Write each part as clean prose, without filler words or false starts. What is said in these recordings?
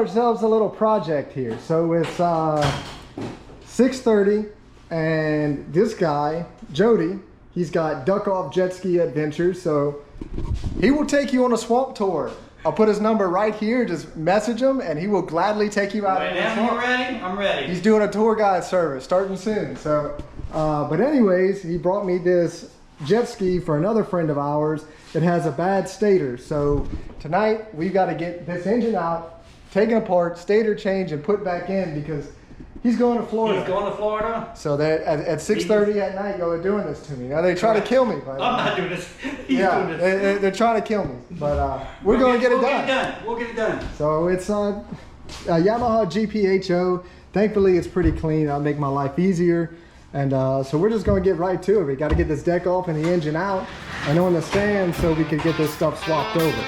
ourselves a little project here. So it's 6:30 and this guy, Jody, he's got Duck Off Jet Ski Adventures. So he will take you on a swamp tour. I'll put his number right here. Just message him and he will gladly take you out. Right now, you ready? I'm ready. He's doing a tour guide service starting soon. So, but anyways, he brought me this jet ski for another friend of ours that has a bad stator. So tonight we've got to get this engine out, taken apart, stator change, and put back in because he's going to Florida. He's going to Florida? So that at 6:30 at night, y'all are doing this to me. Now they try to kill me. But, I'm not doing this. He's doing this. They're trying to kill me. But we're going to get it done. We'll get it done. So it's a Yamaha GPHO. Thankfully, it's pretty clean. I'll make my life easier. And so we're just going to get right to it. We got to get this deck off and the engine out and on the stand so we can get this stuff swapped over.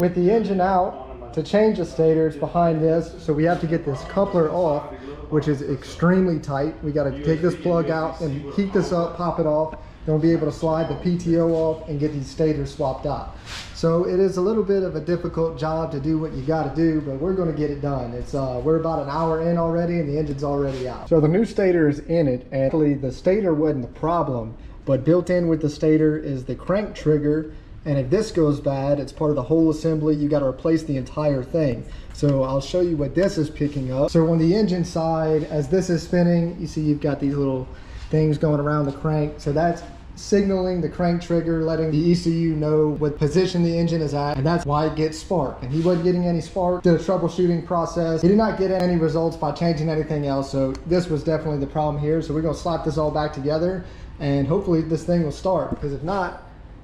With the engine out, to change the stator, it's behind this, so we have to get this coupler off, which is extremely tight. We got to take this plug out and heat this up, pop it off, then we'll be able to slide the PTO off and get these stators swapped out. So it is a little bit of a difficult job to do what you got to do, but we're going to get it done. It's we're about an hour in already and the engine's already out. So the new stator is in it, and actually the stator wasn't the problem, but built in with the stator is the crank trigger. And if this goes bad, it's part of the whole assembly. You got to replace the entire thing. So I'll show you what this is picking up. So on the engine side, as this is spinning, you see you've got these little things going around the crank. So that's signaling the crank trigger, letting the ECU know what position the engine is at, and that's why it gets spark. And he wasn't getting any spark. Did a troubleshooting process. He did not get any results by changing anything else. So this was definitely the problem here. So we're gonna slap this all back together and hopefully this thing will start, because if not,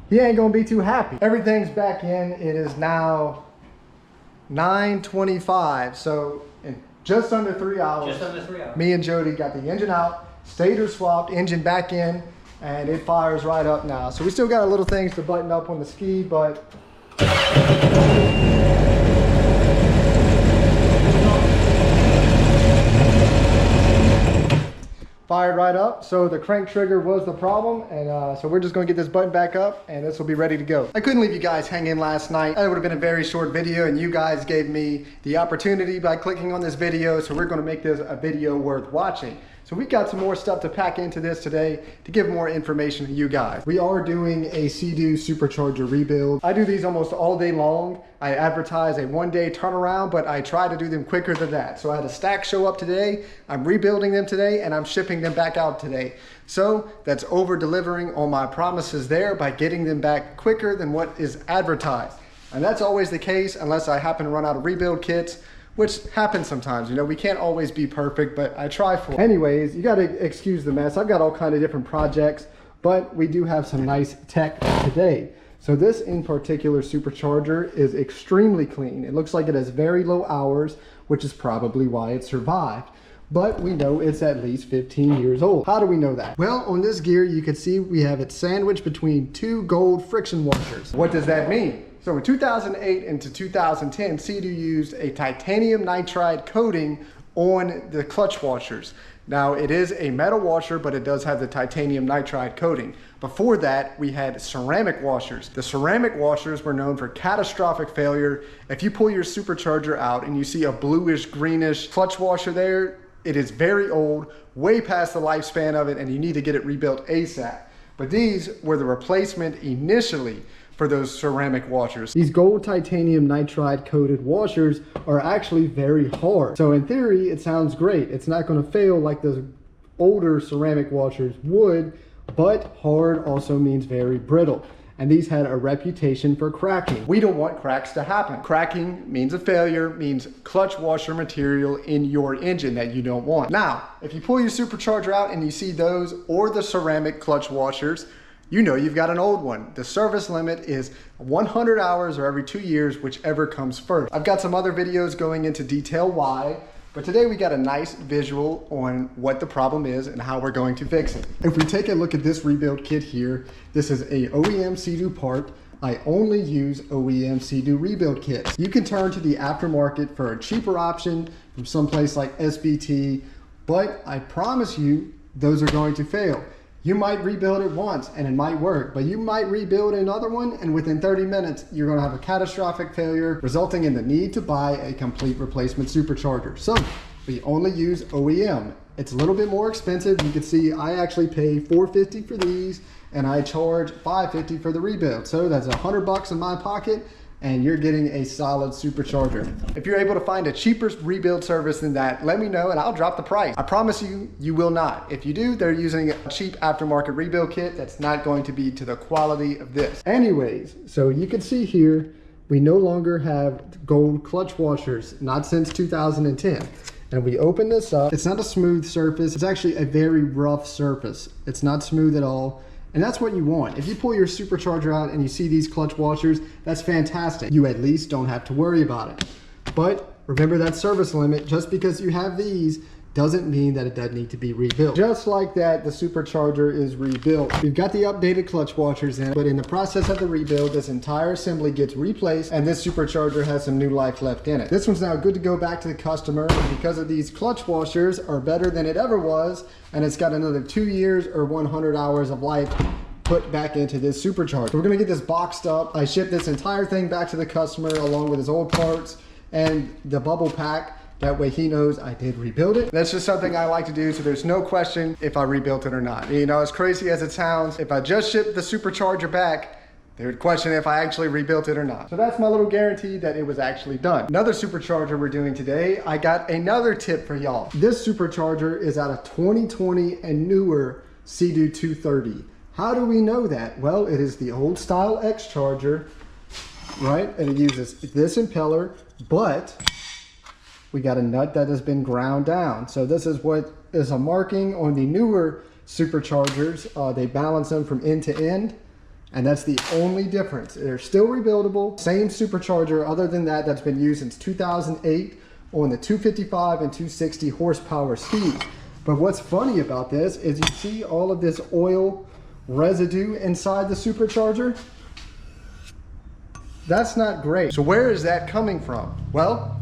he ain't gonna be too happy. Everything's back in. It is now 9:25, so in just under 3 hours, me and Jody got the engine out, stator swapped, engine back in, and it fires right up now. So we still got a little things to button up on the ski, but fired right up. So the crank trigger was the problem, and so we're just gonna get this button back up and this will be ready to go. I couldn't leave you guys hanging last night. It would have been a very short video, and you guys gave me the opportunity by clicking on this video, so we're gonna make this a video worth watching. So we got some more stuff to pack into this today to give more information to you guys. We are doing a Sea-Doo supercharger rebuild. I do these almost all day long. I advertise a one-day turnaround, but I try to do them quicker than that. So I had a stack show up today, I'm rebuilding them today, and I'm shipping them back out today. So that's over delivering on my promises there by getting them back quicker than what is advertised. And that's always the case unless I happen to run out of rebuild kits, which happens sometimes. You know, we can't always be perfect, but I try for it. Anyways, you gotta excuse the mess. I've got all kind of different projects, but we do have some nice tech today. So this in particular supercharger is extremely clean. It looks like it has very low hours, which is probably why it survived. But we know it's at least 15 years old. How do we know that? Well, on this gear, you can see we have it sandwiched between two gold friction washers. What does that mean? So in 2008 into 2010, Sea-Doo used a titanium nitride coating on the clutch washers. Now it is a metal washer, but it does have the titanium nitride coating. Before that, we had ceramic washers. The ceramic washers were known for catastrophic failure. If you pull your supercharger out and you see a bluish, greenish clutch washer there, it is very old, way past the lifespan of it, and you need to get it rebuilt ASAP. But these were the replacement initially for those ceramic washers. These gold titanium nitride coated washers are actually very hard. So in theory, it sounds great. It's not gonna fail like those older ceramic washers would, but hard also means very brittle. And these had a reputation for cracking. We don't want cracks to happen. Cracking means a failure, means clutch washer material in your engine that you don't want. Now, if you pull your supercharger out and you see those or the ceramic clutch washers, you know you've got an old one. The service limit is 100 hours or every 2 years, whichever comes first. I've got some other videos going into detail why, but today we got a nice visual on what the problem is and how we're going to fix it. If we take a look at this rebuild kit here, this is a OEM Sea-Doo part. I only use OEM Sea-Doo rebuild kits. You can turn to the aftermarket for a cheaper option from someplace like SBT, but I promise you, those are going to fail. You might rebuild it once and it might work, but you might rebuild another one and within 30 minutes, you're gonna have a catastrophic failure, resulting in the need to buy a complete replacement supercharger. So we only use OEM. It's a little bit more expensive. You can see I actually pay $450 for these and I charge $550 for the rebuild. So that's $100 in my pocket and you're getting a solid supercharger. If you're able to find a cheaper rebuild service than that, let me know and I'll drop the price. I promise you, you will not. If you do, they're using a cheap aftermarket rebuild kit that's not going to be to the quality of this. Anyways, so you can see here, we no longer have gold clutch washers, not since 2010. And we open this up, it's not a smooth surface, it's actually a very rough surface. It's not smooth at all. And that's what you want. If you pull your supercharger out and you see these clutch washers, that's fantastic. You at least don't have to worry about it. But remember that service limit, just because you have these doesn't mean that it doesn't need to be rebuilt. Just like that, the supercharger is rebuilt. We've got the updated clutch washers in, but in the process of the rebuild, this entire assembly gets replaced and this supercharger has some new life left in it. This one's now good to go back to the customer because of these clutch washers are better than it ever was, and it's got another 2 years or 100 hours of life put back into this supercharger. So we're gonna get this boxed up. I shipped this entire thing back to the customer along with his old parts and the bubble pack. That way he knows I did rebuild it. That's just something I like to do, so there's no question if I rebuilt it or not. You know, as crazy as it sounds, if I just shipped the supercharger back, they would question if I actually rebuilt it or not. So that's my little guarantee that it was actually done. Another supercharger we're doing today, I got another tip for y'all. This supercharger is out of 2020 and newer Sea-Doo 230. How do we know that? Well, it is the old style X charger, right? And it uses this impeller, but we got a nut that has been ground down. So this is what is a marking on the newer superchargers. They balance them from end to end, and that's the only difference. They're still rebuildable. Same supercharger, other than that, that's been used since 2008 on the 255 and 260 horsepower speeds. But what's funny about this is you see all of this oil residue inside the supercharger. That's not great. So where is that coming from? Well,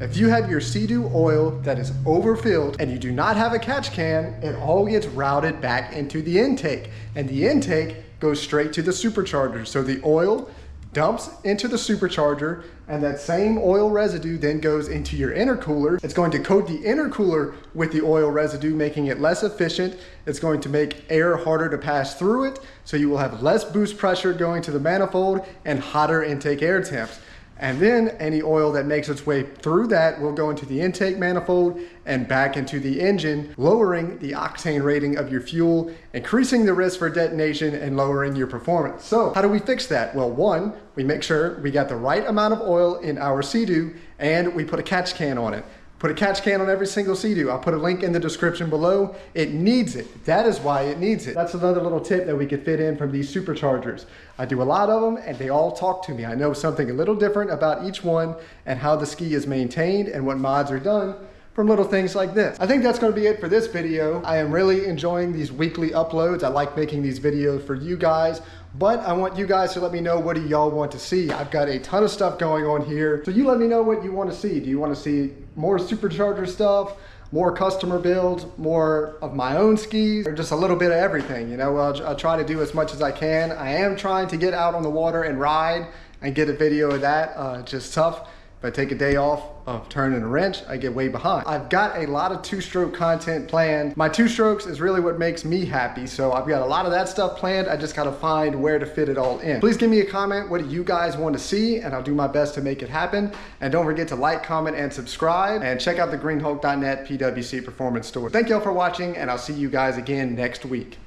if you have your Sea-Doo oil that is overfilled and you do not have a catch can, it all gets routed back into the intake, and the intake goes straight to the supercharger. So the oil dumps into the supercharger, and that same oil residue then goes into your intercooler. It's going to coat the intercooler with the oil residue, making it less efficient. It's going to make air harder to pass through it, so you will have less boost pressure going to the manifold and hotter intake air temps. And then any oil that makes its way through that will go into the intake manifold and back into the engine, lowering the octane rating of your fuel, increasing the risk for detonation, and lowering your performance. So how do we fix that? Well, one, we make sure we got the right amount of oil in our Sea-Doo, and we put a catch can on it. Put a catch can on every single Sea-Doo. I'll put a link in the description below. It needs it. That is why it needs it. That's another little tip that we could fit in from these superchargers. I do a lot of them and they all talk to me. I know something a little different about each one and how the ski is maintained and what mods are done from little things like this. I think that's going to be it for this video. I am really enjoying these weekly uploads. I like making these videos for you guys, but I want you guys to let me know, what do y'all want to see? I've got a ton of stuff going on here. So you let me know what you want to see. Do you want to see more supercharger stuff, more customer builds, more of my own skis, or just a little bit of everything? You know, I'll try to do as much as I can. I am trying to get out on the water and ride and get a video of that. It's just tough. If I take a day off of turning a wrench, I get way behind. I've got a lot of two-stroke content planned. My two strokes is really what makes me happy, so I've got a lot of that stuff planned. I just gotta find where to fit it all in. Please give me a comment, what do you guys want to see, and I'll do my best to make it happen. And don't forget to like, comment, and subscribe, and check out the greenhulk.net PWC Performance Store. Thank y'all for watching, and I'll see you guys again next week.